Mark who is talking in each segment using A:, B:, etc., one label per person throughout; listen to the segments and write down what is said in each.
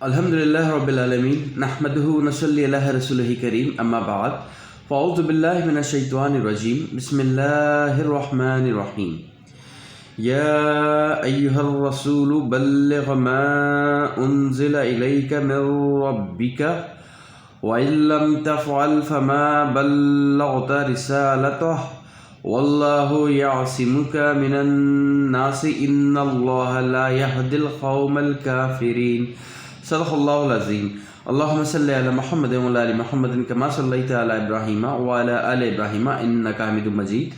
A: الحمدللہ رب العالمین نحمدہ ونصلی علی رسولہ کریم اما بعد فاعوذ باللہ من الشیطان الرجیم بسم اللہ الرحمن الرحیم یا ایہا الرسول بلغ ما انزل الیک من ربک وَإِن لَّمْ تَفْعَلْ فَمَا بَلَّغْتَ رِسَالَتَهُ وَاللَّهُ يَعْصِمُكَ مِنَ النَّاسِ إِنَّ اللَّهَ لَا يَهْدِي الْقَوْمَ الْكَافِرِينَ صدق اللہ العظیم۔ اللہم صلی علی محمد وعلی آل محمد کما صلیت علی ابراہیم وعلی آل ابراہیم انک حمید مجید۔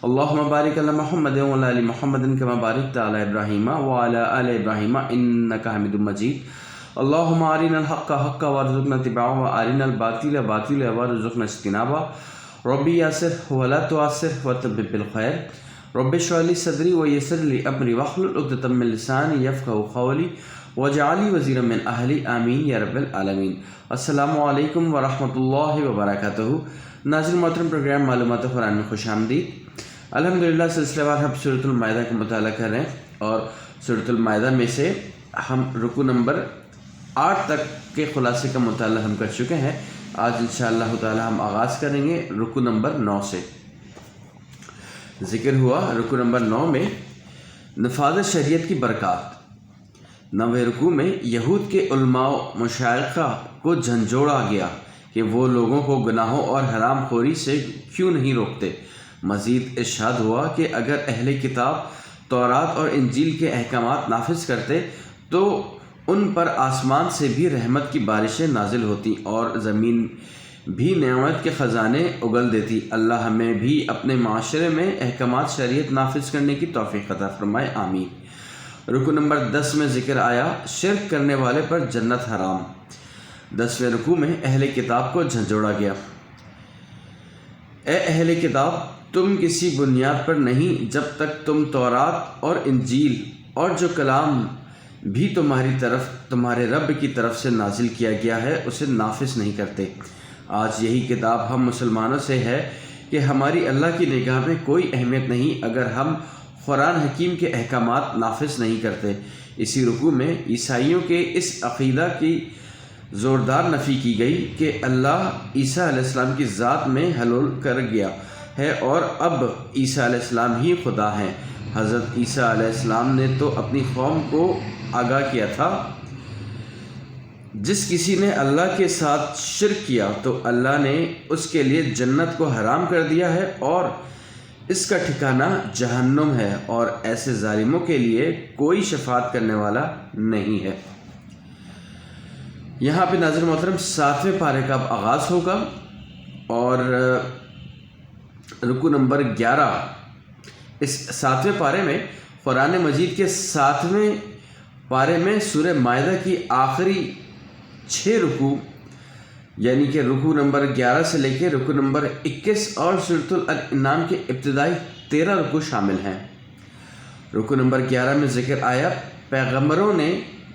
A: اللہم بارک علی محمد وعلی آل محمد کما بارکت علی ابراہیم وعلی آل ابراہیم انک حمید مجید۔ اللہم ارنا الحق حقا وارزقنا اتباعہ وارنا الباطل باطلا وارزقنا اجتنابہ۔ ربی یسر ولا تعسر وتمم بالخیر۔ رب اشرح لی صدری ویسر لی امری واحلل عقدۃ من لسانی یفقہوا قولی وجعلی وزیرا من اہلی آمین یا رب العالمین۔ السلام علیکم ورحمۃ اللہ وبرکاتہ۔ ناظرین محترم، پروگرام معلومات قرآن میں خوش آمدید۔ الحمدللہ سلسلہ وار ہم سورۃ المائدہ کا مطالعہ کر رہے ہیں اور سورۃ المائدہ میں سے ہم رکوع نمبر 8 تک کے خلاصے کا مطالعہ ہم کر چکے ہیں۔ آج انشاءاللہ تعالی ہم آغاز کریں گے رکوع نمبر 9 سے۔ ذکر ہوا رکوع نمبر 9 میں نفاذ شریعت کی برکات۔ 9ویں رکوع میں یہود کے علماء و مشائخہ کو جھنجھوڑا گیا کہ وہ لوگوں کو گناہوں اور حرام خوری سے کیوں نہیں روکتے۔ مزید ارشاد ہوا کہ اگر اہل کتاب تورات اور انجیل کے احکامات نافذ کرتے تو ان پر آسمان سے بھی رحمت کی بارشیں نازل ہوتی اور زمین بھی نعمت کے خزانے اگل دیتی۔ اللہ ہمیں بھی اپنے معاشرے میں احکامات شریعت نافذ کرنے کی توفیق عطا فرمائے، آمین۔ رکوع نمبر 10 میں ذکر آیا شرک کرنے والے پر جنت حرام۔ 10ویں رکوع میں اہل کتاب کو جھنجھوڑا گیا۔ اے اہل کتاب، تم کسی بنیاد پر نہیں جب تک تم تورات اور انجیل اور جو کلام بھی تمہارے رب کی طرف سے نازل کیا گیا ہے اسے نافذ نہیں کرتے۔ آج یہی کتاب ہم مسلمانوں سے ہے کہ ہماری اللہ کی نگاہ میں کوئی اہمیت نہیں اگر ہم قرآن حکیم کے احکامات نافذ نہیں کرتے۔ اسی رکوع میں عیسائیوں کے اس عقیدہ کی زوردار نفی کی گئی کہ اللہ عیسیٰ علیہ السلام کی ذات میں حلول کر گیا ہے اور اب عیسیٰ علیہ السلام ہی خدا ہیں۔ حضرت عیسیٰ علیہ السلام نے تو اپنی قوم کو آگاہ کیا تھا جس کسی نے اللہ کے ساتھ شرک کیا تو اللہ نے اس کے لیے جنت کو حرام کر دیا ہے اور اس کا ٹھکانہ جہنم ہے اور ایسے ظالموں کے لیے کوئی شفاعت کرنے والا نہیں ہے۔ یہاں پہ ناظرین محترم 7ویں پارے کا اب آغاز ہوگا اور رکوع نمبر 11۔ اس 7ویں پارے میں قرآن مجید کے 7ویں پارے میں سورہ مائدہ کی آخری 6 رکوع یعنی کہ رکوع نمبر 11 سے لے کے رکوع نمبر 21 اور سورۃ الانعام کے ابتدائی 13 رکوع شامل ہیں۔ رکوع نمبر 11 میں ذکر آیا پیغمبروں نے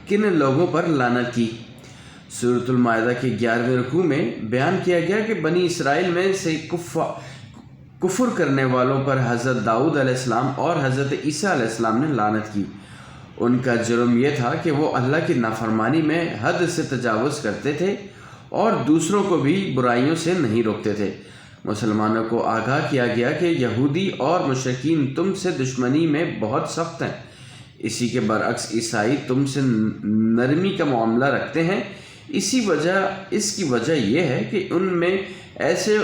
A: کن لوگوں پر لعنت کی۔ سورۃ المائدہ کے 11ویں رکوع میں بیان کیا گیا کہ بنی اسرائیل میں سے کفر کرنے والوں پر حضرت داؤد علیہ السلام اور حضرت عیسیٰ علیہ السلام نے لعنت کی۔ ان کا جرم یہ تھا کہ وہ اللہ کی نافرمانی میں حد سے تجاوز کرتے تھے اور دوسروں کو بھی برائیوں سے نہیں روکتے تھے۔ مسلمانوں کو آگاہ کیا گیا کہ یہودی اور مشرکین تم سے دشمنی میں بہت سخت ہیں، اسی کے برعکس عیسائی تم سے نرمی کا معاملہ رکھتے ہیں۔ اس کی وجہ یہ ہے کہ ان میں ایسے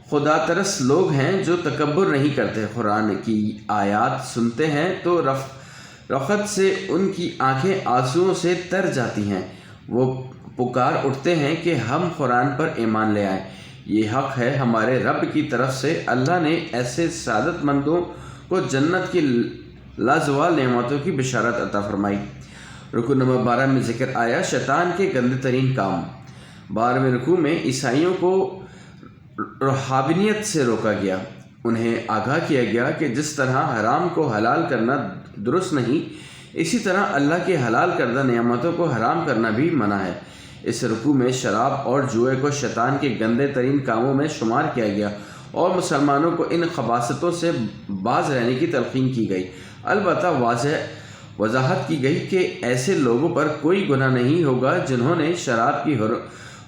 A: خدا ترس لوگ ہیں جو تکبر نہیں کرتے، قرآن کی آیات سنتے ہیں تو رفعت سے ان کی آنکھیں آنسوؤں سے تر جاتی ہیں، وہ پکار اٹھتے ہیں کہ ہم قرآن پر ایمان لے آئیں۔ یہ حق ہے ہمارے رب کی طرف سے، اللہ نے ایسے سعادت مندوں کو جنت کی لازوال نعمتوں کی بشارت عطا فرمائی۔ رکوع نمبر 12 میں ذکر آیا شیطان کے گندے ترین کام۔ 12ویں رکوع میں عیسائیوں کو روحانیت سے روکا گیا، انہیں آگاہ کیا گیا کہ جس طرح حرام کو حلال کرنا درست نہیں، اسی طرح اللہ کے حلال کردہ نعمتوں کو حرام کرنا بھی منع ہے۔ اس رکوع میں شراب اور جوئے کو شیطان کے گندے ترین کاموں میں شمار کیا گیا اور مسلمانوں کو ان خباثتوں سے باز رہنے کی تلقین کی گئی۔ البتہ وضاحت کی گئی کہ ایسے لوگوں پر کوئی گناہ نہیں ہوگا جنہوں نے شراب کی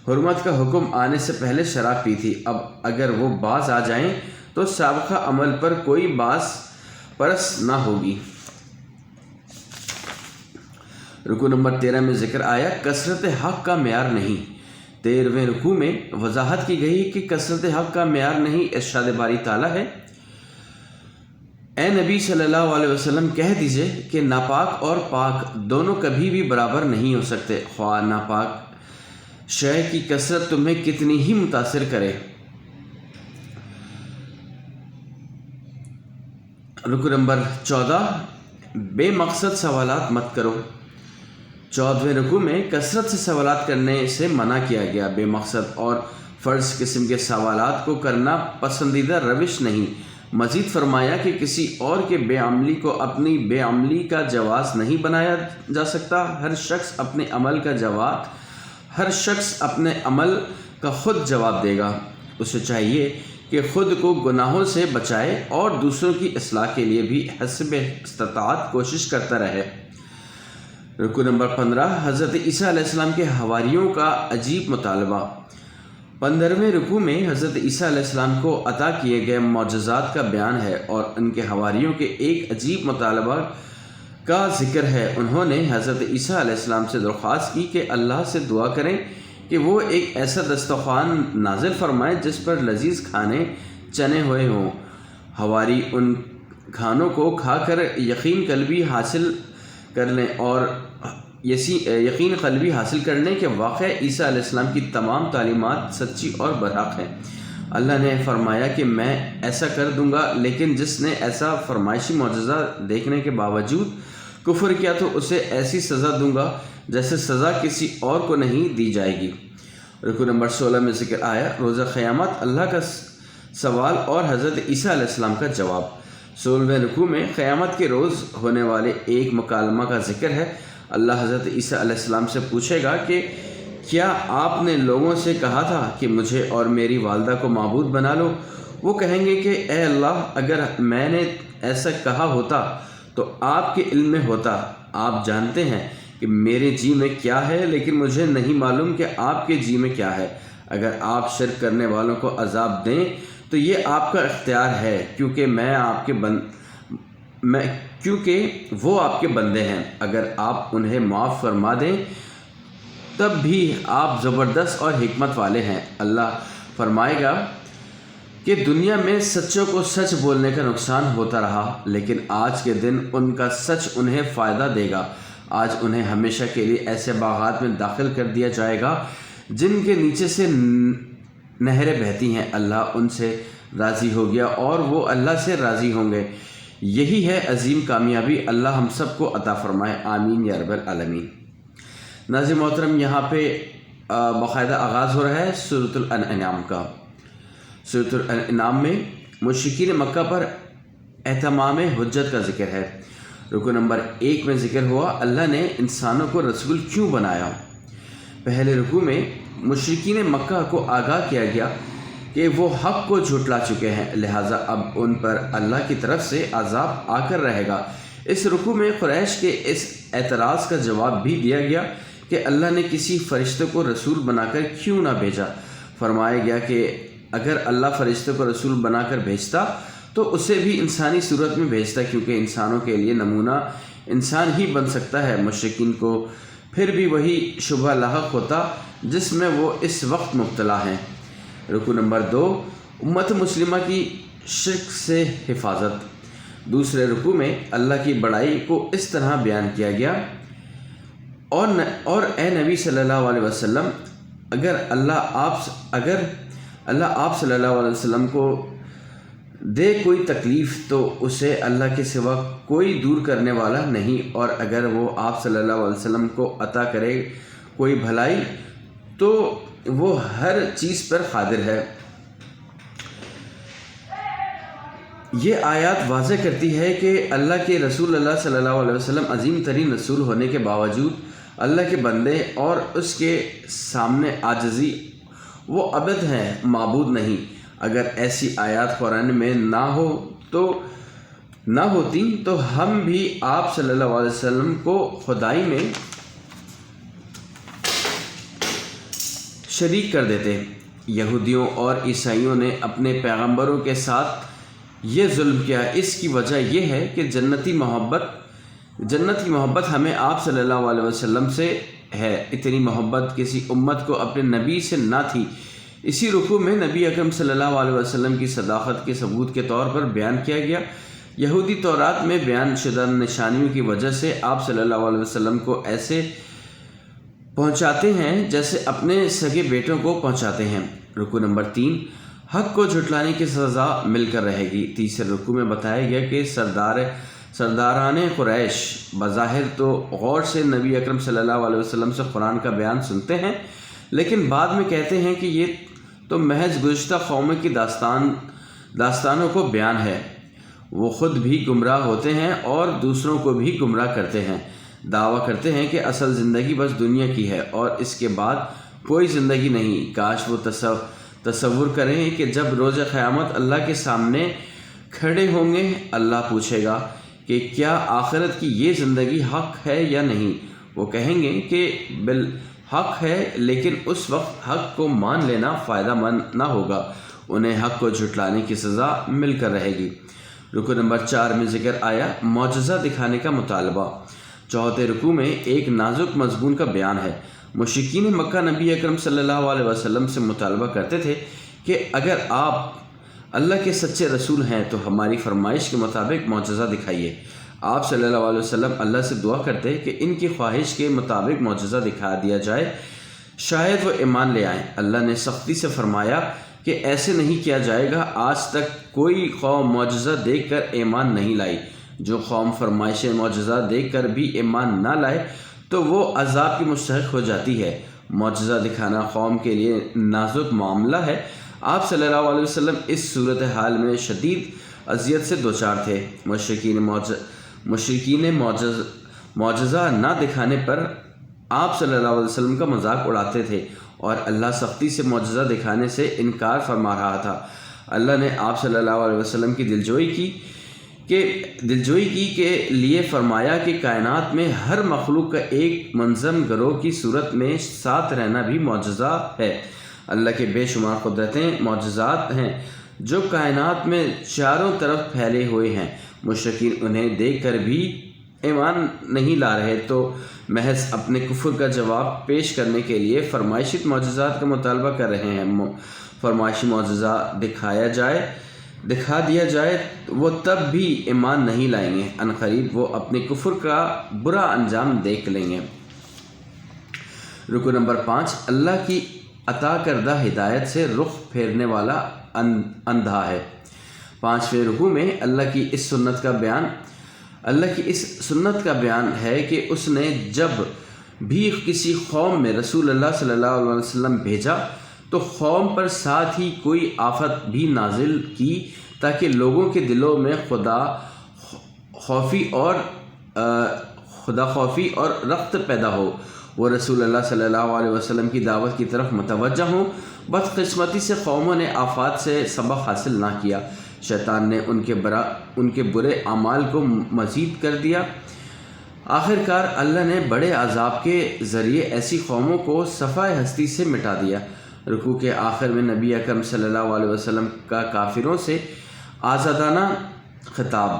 A: حرمت کا حکم آنے سے پہلے شراب پی تھی۔ اب اگر وہ باز آ جائیں تو سابقہ عمل پر کوئی باز پرس نہ ہوگی۔ رکوع نمبر 13 میں ذکر آیا کثرت حق کا معیار نہیں۔ 13ویں رکوع میں وضاحت کی گئی کہ کثرت حق کا معیار نہیں، ارشاد باری تعالیٰ ہے اے نبی صلی اللہ علیہ وسلم کہہ دیجئے کہ ناپاک اور پاک دونوں کبھی بھی برابر نہیں ہو سکتے، خواہ ناپاک شے کی کثرت تمہیں کتنی ہی متاثر کرے۔ رکوع نمبر 14 بے مقصد سوالات مت کرو۔ 14ویں رکوع میں کثرت سے سوالات کرنے سے منع کیا گیا۔ بے مقصد اور فرض قسم کے سوالات کو کرنا پسندیدہ روش نہیں۔ مزید فرمایا کہ کسی اور کے بے عملی کو اپنی بے عملی کا جواز نہیں بنایا جا سکتا۔ ہر شخص اپنے عمل کا خود جواب دے گا۔ اسے چاہیے کہ خود کو گناہوں سے بچائے اور دوسروں کی اصلاح کے لیے بھی حسب استطاعت کوشش کرتا رہے۔ رکوع نمبر 15 حضرت عیسیٰ علیہ السلام کے حواریوں کا عجیب مطالبہ۔ 15ویں رکوع میں حضرت عیسیٰ علیہ السلام کو عطا کیے گئے معجزات کا بیان ہے اور ان کے حواریوں کے ایک عجیب مطالبہ کا ذکر ہے۔ انہوں نے حضرت عیسیٰ علیہ السلام سے درخواست کی کہ اللہ سے دعا کریں کہ وہ ایک ایسا دسترخوان نازل فرمائے جس پر لذیذ کھانے چنے ہوئے ہوں۔ حواری ان کھانوں کو کھا کر یقین قلبی حاصل کر لیں کہ واقع عیسیٰ علیہ السلام کی تمام تعلیمات سچی اور برحق ہیں۔ اللہ نے فرمایا کہ میں ایسا کر دوں گا، لیکن جس نے ایسا فرمائشی معجزہ دیکھنے کے باوجود کفر کیا تو اسے ایسی سزا دوں گا جیسے سزا کسی اور کو نہیں دی جائے گی۔ رکوع نمبر 16 میں ذکر آیا روزہ قیامت، اللہ کا سوال اور حضرت عیسیٰ علیہ السلام کا جواب۔ 16ویں رکوع میں قیامت کے روز ہونے والے ایک مکالمہ کا ذکر ہے۔ اللہ حضرت عیسیٰ علیہ السلام سے پوچھے گا کہ کیا آپ نے لوگوں سے کہا تھا کہ مجھے اور میری والدہ کو معبود بنا لو؟ وہ کہیں گے کہ اے اللہ، اگر میں نے ایسا کہا ہوتا تو آپ کے علم میں ہوتا۔ آپ جانتے ہیں کہ میرے جی میں کیا ہے، لیکن مجھے نہیں معلوم کہ آپ کے جی میں کیا ہے۔ اگر آپ شرک کرنے والوں کو عذاب دیں تو یہ آپ کا اختیار ہے، کیونکہ وہ آپ کے بندے ہیں۔ اگر آپ انہیں معاف فرما دیں تب بھی آپ زبردست اور حکمت والے ہیں۔ اللہ فرمائے گا کہ دنیا میں سچوں کو سچ بولنے کا نقصان ہوتا رہا، لیکن آج کے دن ان کا سچ انہیں فائدہ دے گا۔ آج انہیں ہمیشہ کے لیے ایسے باغات میں داخل کر دیا جائے گا جن کے نیچے سے نہریں بہتی ہیں۔ اللہ ان سے راضی ہو گیا اور وہ اللہ سے راضی ہوں گے۔ یہی ہے عظیم کامیابی۔ اللہ ہم سب کو عطا فرمائے، آمین یا رب العالمین۔ ناظرین محترم، یہاں پہ باقاعدہ آغاز ہو رہا ہے سورۃ الانعام کا۔ سورۃ الانعام میں مشرکین مکہ پر اہتمام حجت کا ذکر ہے۔ رکوع نمبر 1 میں ذکر ہوا اللہ نے انسانوں کو رسول کیوں بنایا۔ پہلے رکوع میں مشرکین مکہ کو آگاہ کیا گیا کہ وہ حق کو جھٹلا چکے ہیں، لہٰذا اب ان پر اللہ کی طرف سے عذاب آ کر رہے گا۔ اس رکوع میں قریش کے اس اعتراض کا جواب بھی دیا گیا کہ اللہ نے کسی فرشتے کو رسول بنا کر کیوں نہ بھیجا۔ فرمایا گیا کہ اگر اللہ فرشتے کو رسول بنا کر بھیجتا تو اسے بھی انسانی صورت میں بھیجتا، کیونکہ انسانوں کے لیے نمونہ انسان ہی بن سکتا ہے۔ مشرکین کو پھر بھی وہی شبہ لاحق ہوتا جس میں وہ اس وقت مبتلا ہیں۔ رکوع نمبر 2 امت مسلمہ کی شرک سے حفاظت۔ دوسرے رکوع میں اللہ کی بڑائی کو اس طرح بیان کیا گیا اور اے نبی صلی اللہ علیہ وسلم، اگر اللہ آپ صلی اللہ علیہ وسلم کو دے کوئی تکلیف تو اسے اللہ کے سوا کوئی دور کرنے والا نہیں، اور اگر وہ آپ صلی اللہ علیہ وسلم کو عطا کرے کوئی بھلائی تو وہ ہر چیز پر قادر ہے۔ یہ آیات واضح کرتی ہے کہ اللہ کے رسول اللہ صلی اللہ علیہ وسلم عظیم ترین رسول ہونے کے باوجود اللہ کے بندے اور اس کے سامنے عاجزی، وہ عبد ہیں، معبود نہیں۔ اگر ایسی آیات قرآن میں نہ ہو تو نہ ہوتی تو ہم بھی آپ صلی اللہ علیہ وسلم کو خدائی میں شریک کر دیتے۔ یہودیوں اور عیسائیوں نے اپنے پیغمبروں کے ساتھ یہ ظلم کیا۔ اس کی وجہ یہ ہے کہ جنتی محبت ہمیں آپ صلی اللہ علیہ وسلم سے ہے۔ اتنی محبت کسی امت کو اپنے نبی سے نہ تھی۔ اسی رکوع میں نبی اکرم صلی اللہ علیہ وسلم کی صداقت کے ثبوت کے طور پر بیان کیا گیا۔ یہودی تورات میں بیان شدہ نشانیوں کی وجہ سے آپ صلی اللہ علیہ وسلم کو ایسے پہنچاتے ہیں جیسے اپنے سگے بیٹوں کو پہنچاتے ہیں۔ رکوع نمبر 3، حق کو جھٹلانے کی سزا مل کر رہے گی۔ تیسرے رکوع میں بتایا گیا کہ سرداران قریش بظاہر تو غور سے نبی اکرم صلی اللہ علیہ وسلم سے قرآن کا بیان سنتے ہیں، لیکن بعد میں کہتے ہیں کہ یہ تو محض گزشتہ قوموں کی داستانوں کو بیان ہے۔ وہ خود بھی گمراہ ہوتے ہیں اور دوسروں کو بھی گمراہ کرتے ہیں، دعویٰ کرتے ہیں کہ اصل زندگی بس دنیا کی ہے اور اس کے بعد کوئی زندگی نہیں۔ کاش وہ تصور کریں کہ جب روز قیامت اللہ کے سامنے کھڑے ہوں گے، اللہ پوچھے گا کہ کیا آخرت کی یہ زندگی حق ہے یا نہیں۔ وہ کہیں گے کہ بالحق ہے، لیکن اس وقت حق کو مان لینا فائدہ مند نہ ہوگا، انہیں حق کو جھٹلانے کی سزا مل کر رہے گی۔ رکوع نمبر 4 میں ذکر آیا معجزہ دکھانے کا مطالبہ۔ چوتھے رکوع میں ایک نازک مضمون کا بیان ہے۔ مشرکین مکہ نبی اکرم صلی اللہ علیہ وسلم سے مطالبہ کرتے تھے کہ اگر آپ اللہ کے سچے رسول ہیں تو ہماری فرمائش کے مطابق معجزہ دکھائیے۔ آپ صلی اللہ علیہ وسلم اللہ سے دعا کرتے کہ ان کی خواہش کے مطابق معجزہ دکھا دیا جائے، شاید وہ ایمان لے آئیں۔ اللہ نے سختی سے فرمایا کہ ایسے نہیں کیا جائے گا۔ آج تک کوئی قوم معجزہ دیکھ کر ایمان نہیں لائی۔ جو قوم فرمائش معجزہ دیکھ کر بھی ایمان نہ لائے تو وہ عذاب کی مستحق ہو جاتی ہے۔ معجزہ دکھانا قوم کے لیے نازک معاملہ ہے۔ آپ صلی اللہ علیہ وسلم اس صورتحال میں شدید اذیت سے دوچار تھے۔ مشرکین معجزہ نہ دکھانے پر آپ صلی اللہ علیہ وسلم کا مذاق اڑاتے تھے اور اللہ سختی سے معجزہ دکھانے سے انکار فرما رہا تھا۔ اللہ نے آپ صلی اللہ علیہ وسلم کی دلجوئی کی کے لیے فرمایا کہ کائنات میں ہر مخلوق کا ایک منظم گروہ کی صورت میں ساتھ رہنا بھی معجزہ ہے۔ اللہ کے بے شمار قدرتیں معجزات ہیں جو کائنات میں چاروں طرف پھیلے ہوئے ہیں۔ مشرکین انہیں دیکھ کر بھی ایمان نہیں لا رہے تو محض اپنے کفر کا جواب پیش کرنے کے لیے فرمائشی معجزات کا مطالبہ کر رہے ہیں۔ فرمائشی معجزہ دکھا دیا جائے وہ تب بھی ایمان نہیں لائیں گے، عنقریب وہ اپنے کفر کا برا انجام دیکھ لیں گے۔ رکوع نمبر 5، اللہ کی عطا کردہ ہدایت سے رخ پھیرنے والا اندھا ہے۔ 5ویں رکوع میں اللہ کی اس سنت کا بیان ہے کہ اس نے جب بھی کسی قوم میں رسول اللہ صلی اللہ علیہ وسلم بھیجا تو قوم پر ساتھ ہی کوئی آفت بھی نازل کی تاکہ لوگوں کے دلوں میں خدا خوفی اور رغبت پیدا ہو، وہ رسول اللہ صلی اللہ علیہ وسلم کی دعوت کی طرف متوجہ ہوں۔ بدقسمتی سے قوموں نے آفات سے سبق حاصل نہ کیا، شیطان نے ان کے برے اعمال کو مزید کر دیا۔ آخرکار اللہ نے بڑے عذاب کے ذریعے ایسی قوموں کو صفحہ ہستی سے مٹا دیا۔ رکوع کے آخر میں نبی اکرم صلی اللہ علیہ وسلم کا کافروں سے آزادانہ خطاب۔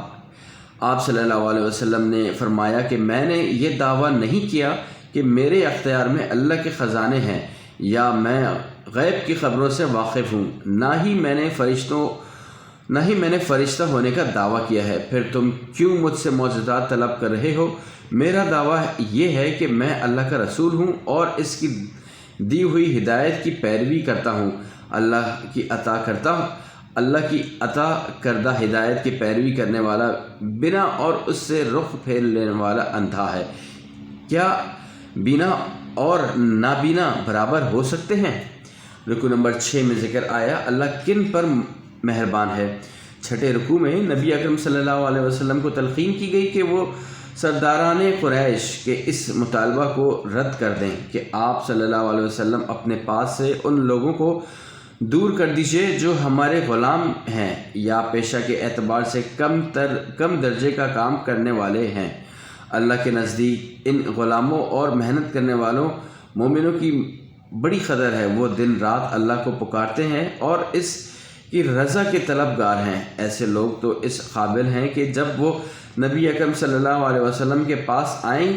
A: آپ صلی اللہ علیہ وسلم نے فرمایا کہ میں نے یہ دعویٰ نہیں کیا کہ میرے اختیار میں اللہ کے خزانے ہیں یا میں غیب کی خبروں سے واقف ہوں، نہ ہی میں نے فرشتہ ہونے کا دعویٰ کیا ہے۔ پھر تم کیوں مجھ سے معجزات طلب کر رہے ہو؟ میرا دعویٰ یہ ہے کہ میں اللہ کا رسول ہوں اور اس کی دی ہوئی ہدایت کی پیروی کرتا ہوں۔ اللہ کی عطا کردہ ہدایت کی پیروی کرنے والا بنا اور اس سے رخ پھیر لینے والا اندھا ہے۔ کیا بینا اور نابینا برابر ہو سکتے ہیں؟ رکوع نمبر 6 میں ذکر آیا اللہ کن پر مہربان ہے۔ 6 رکوع میں نبی اکرم صلی اللہ علیہ وسلم کو تلقین کی گئی کہ وہ سرداران قریش کے اس مطالبہ کو رد کر دیں کہ آپ صلی اللہ علیہ وسلم اپنے پاس سے ان لوگوں کو دور کر دیجئے جو ہمارے غلام ہیں یا پیشہ کے اعتبار سے کم درجے کا کام کرنے والے ہیں۔ اللہ کے نزدیک ان غلاموں اور محنت کرنے والوں مومنوں کی بڑی قدر ہے۔ وہ دن رات اللہ کو پکارتے ہیں اور اس کی رضا کے طلبگار ہیں۔ ایسے لوگ تو اس قابل ہیں کہ جب وہ نبی اکرم صلی اللہ علیہ وسلم کے پاس آئیں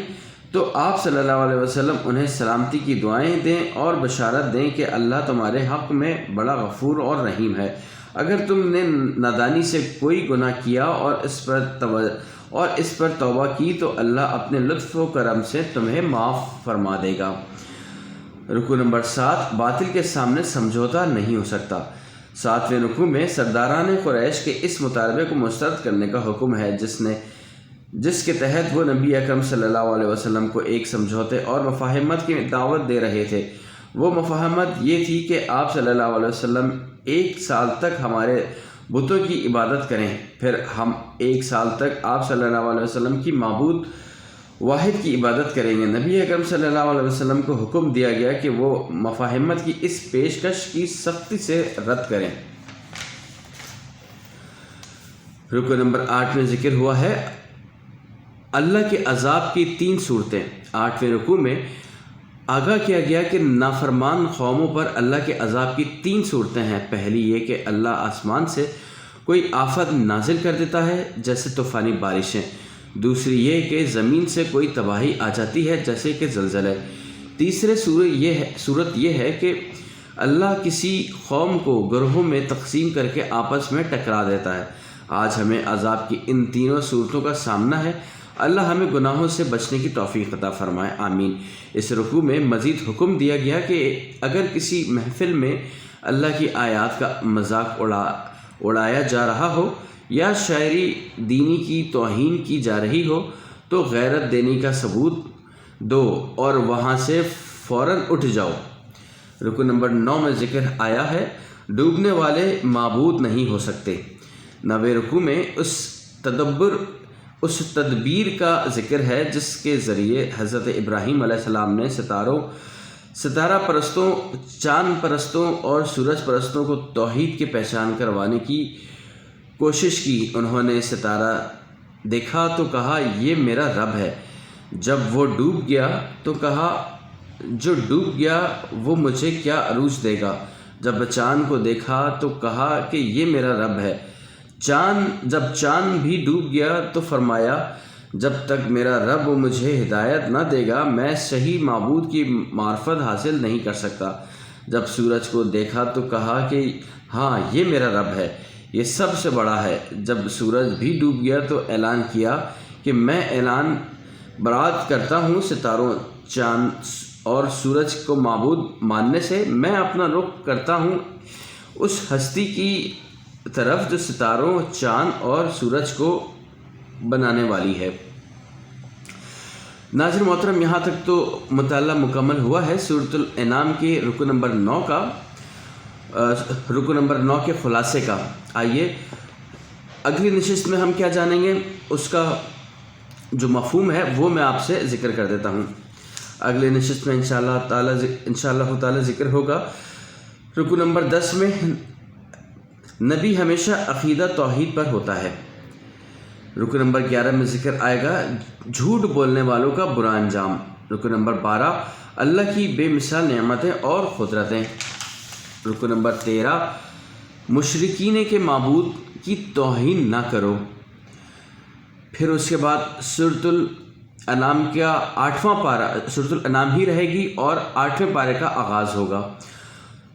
A: تو آپ صلی اللہ علیہ وسلم انہیں سلامتی کی دعائیں دیں اور بشارت دیں کہ اللہ تمہارے حق میں بڑا غفور اور رحیم ہے۔ اگر تم نے نادانی سے کوئی گناہ کیا اور اس پر توبہ کی تو اللہ اپنے لطف و کرم سے تمہیں معاف فرما دے گا۔ رکوع نمبر 7، باطل کے سامنے سمجھوتا نہیں ہو سکتا۔ 7ویں رکوع میں سرداران قریش کے اس مطالبے کو مسترد کرنے کا حکم ہے جس کے تحت وہ نبی اکرم صلی اللہ علیہ وسلم کو ایک سمجھوتے اور مفاہمت کی دعوت دے رہے تھے۔ وہ مفاہمت یہ تھی کہ آپ صلی اللہ علیہ وسلم 1 سال تک ہمارے بتوں کی عبادت کریں، پھر ہم 1 سال تک آپ صلی اللہ علیہ وسلم کی معبود واحد کی عبادت کریں گے۔ نبی اکرم صلی اللہ علیہ وسلم کو حکم دیا گیا کہ وہ مفاہمت کی اس پیشکش کی سختی سے رد کریں۔ رکوع نمبر 8 میں ذکر ہوا ہے اللہ کے عذاب کی 3 صورتیں۔ 8ویں رکوع میں آگاہ کیا گیا کہ نافرمان قوموں پر اللہ کے عذاب کی 3 صورتیں ہیں۔ پہلی یہ کہ اللہ آسمان سے کوئی آفت نازل کر دیتا ہے جیسے طوفانی بارشیں۔ دوسری یہ کہ زمین سے کوئی تباہی آ جاتی ہے جیسے کہ زلزلے۔ تیسری صورت یہ ہے کہ اللہ کسی قوم کو گروہوں میں تقسیم کر کے آپس میں ٹکرا دیتا ہے۔ آج ہمیں عذاب کی ان تینوں صورتوں کا سامنا ہے۔ اللہ ہمیں گناہوں سے بچنے کی توفیق عطا فرمائے، آمین۔ اس رکوع میں مزید حکم دیا گیا کہ اگر کسی محفل میں اللہ کی آیات کا مذاق اڑایا جا رہا ہو یا شاعری دینی کی توہین کی جا رہی ہو تو غیرت دینے کا ثبوت دو اور وہاں سے فوراً اٹھ جاؤ۔ رکوع نمبر 9 میں ذکر آیا ہے ڈوبنے والے معبود نہیں ہو سکتے۔ 9ویں رکوع میں اس تدبیر کا ذکر ہے جس کے ذریعے حضرت ابراہیم علیہ السلام نے ستارہ پرستوں، چاند پرستوں اور سورج پرستوں کو توحید کی پہچان کروانے کی کوشش کی۔ انہوں نے ستارہ دیکھا تو کہا یہ میرا رب ہے، جب وہ ڈوب گیا تو کہا جو ڈوب گیا وہ مجھے کیا عروج دے گا۔ جب چاند کو دیکھا تو کہا کہ یہ میرا رب ہے۔ جب چاند بھی ڈوب گیا تو فرمایا جب تک میرا رب مجھے ہدایت نہ دے گا میں صحیح معبود کی معرفت حاصل نہیں کر سکتا۔ جب سورج کو دیکھا تو کہا کہ ہاں یہ میرا رب ہے، یہ سب سے بڑا ہے۔ جب سورج بھی ڈوب گیا تو اعلان کیا کہ میں اعلان برات کرتا ہوں ستاروں، چاند اور سورج کو معبود ماننے سے۔ میں اپنا رخ کرتا ہوں اس ہستی کی طرف جو ستاروں، چاند اور سورج کو بنانے والی ہے۔ ناظرین محترم، یہاں تک تو مطالعہ مکمل ہوا ہے سورۃ الانعام کے رکوع نمبر 9 کے خلاصے کا۔ آئیے اگلی نشست میں ہم کیا جانیں گے اس کا جو مفہوم ہے وہ میں آپ سے ذکر کر دیتا ہوں۔ اگلی نشست میں انشاءاللہ تعالی ذکر ہوگا رکوع نمبر 10 میں نبی ہمیشہ عقیدہ توحید پر ہوتا ہے۔ رکوع نمبر 11 میں ذکر آئے گا جھوٹ بولنے والوں کا برا انجام۔ رکوع نمبر 12 اللہ کی بے مثال نعمتیں اور قدرتیں۔ رکوع نمبر 13 مشرکین کے معبود کی توہین نہ کرو۔ پھر اس کے بعد سورۃ الانعام کا 8واں پارہ، سورۃ الانعام ہی رہے گی اور 8ویں پارے کا آغاز ہوگا۔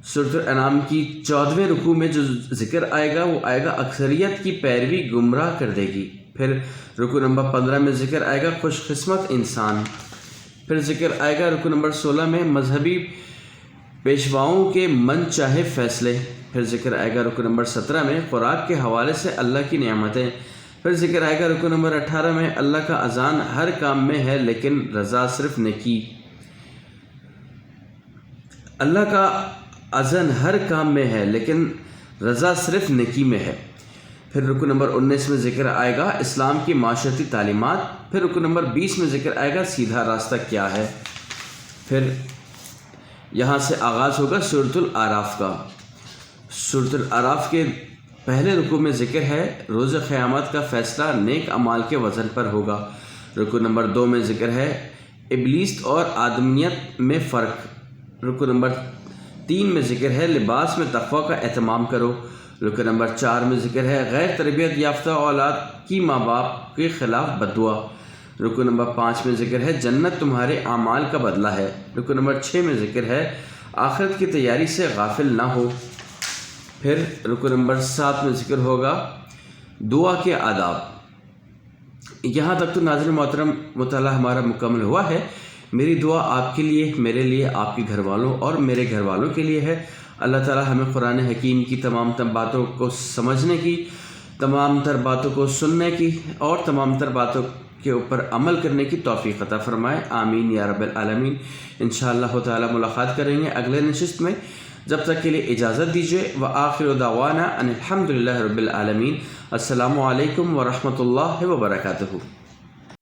A: سورۃ الانعام کی 14ویں رکوع میں جو ذکر آئے گا وہ آئے گا اکثریت کی پیروی گمراہ کر دے گی۔ پھر رکوع نمبر 15 میں ذکر آئے گا خوش قسمت انسان۔ پھر ذکر آئے گا رکوع نمبر 16 میں مذہبی پیشواؤں کے من چاہے فیصلے۔ پھر ذکر آئے گا رکوع نمبر 17 میں خوراک کے حوالے سے اللہ کی نعمتیں۔ پھر ذکر آئے گا رکوع نمبر 18 میں اللہ کا اذان ہر کام میں ہے لیکن رضا صرف نیکی۔ اللہ کا اذن ہر کام میں ہے لیکن رضا صرف نیکی میں ہے۔ پھر رکوع نمبر 19 میں ذکر آئے گا اسلام کی معاشرتی تعلیمات۔ پھر رکوع نمبر 20 میں ذکر آئے گا سیدھا راستہ کیا ہے۔ پھر یہاں سے آغاز ہوگا سورۃ الاعراف کا۔ سورۃ الاعراف کے پہلے رکوع میں ذکر ہے روز قیامت کا فیصلہ نیک اعمال کے وزن پر ہوگا۔ رکوع نمبر 2 میں ذکر ہے ابلیس اور آدمیت میں فرق۔ رکوع نمبر 3 میں ذکر ہے لباس میں تقوی کا اہتمام کرو۔ رکوع نمبر 4 میں ذکر ہے غیر تربیت یافتہ اولاد کی ماں باپ کے خلاف بد دعا۔ رکوع نمبر 5 میں ذکر ہے جنت تمہارے اعمال کا بدلہ ہے۔ رکوع نمبر 6 میں ذکر ہے آخرت کی تیاری سے غافل نہ ہو۔ پھر رکوع نمبر 7 میں ذکر ہوگا دعا کے آداب۔ یہاں تک تو ناظرین محترم مطالعہ ہمارا مکمل ہوا ہے۔ میری دعا آپ کے لیے، میرے لیے، آپ کے گھر والوں اور میرے گھر والوں کے لیے ہے۔ اللہ تعالی ہمیں قرآن حکیم کی تمام تر باتوں کو سمجھنے کی، تمام تر باتوں کو سننے کی اور تمام تر باتوں کے اوپر عمل کرنے کی توفیق عطا فرمائے۔ آمین یا رب العالمین۔ انشاءاللہ تعالی ملاقات کریں گے اگلے نشست میں۔ جب تک کے لیے اجازت دیجیے۔ وآخر دعوانا ان الحمد للہ رب العالمین۔ السلام علیکم ورحمۃ اللہ وبرکاتہ۔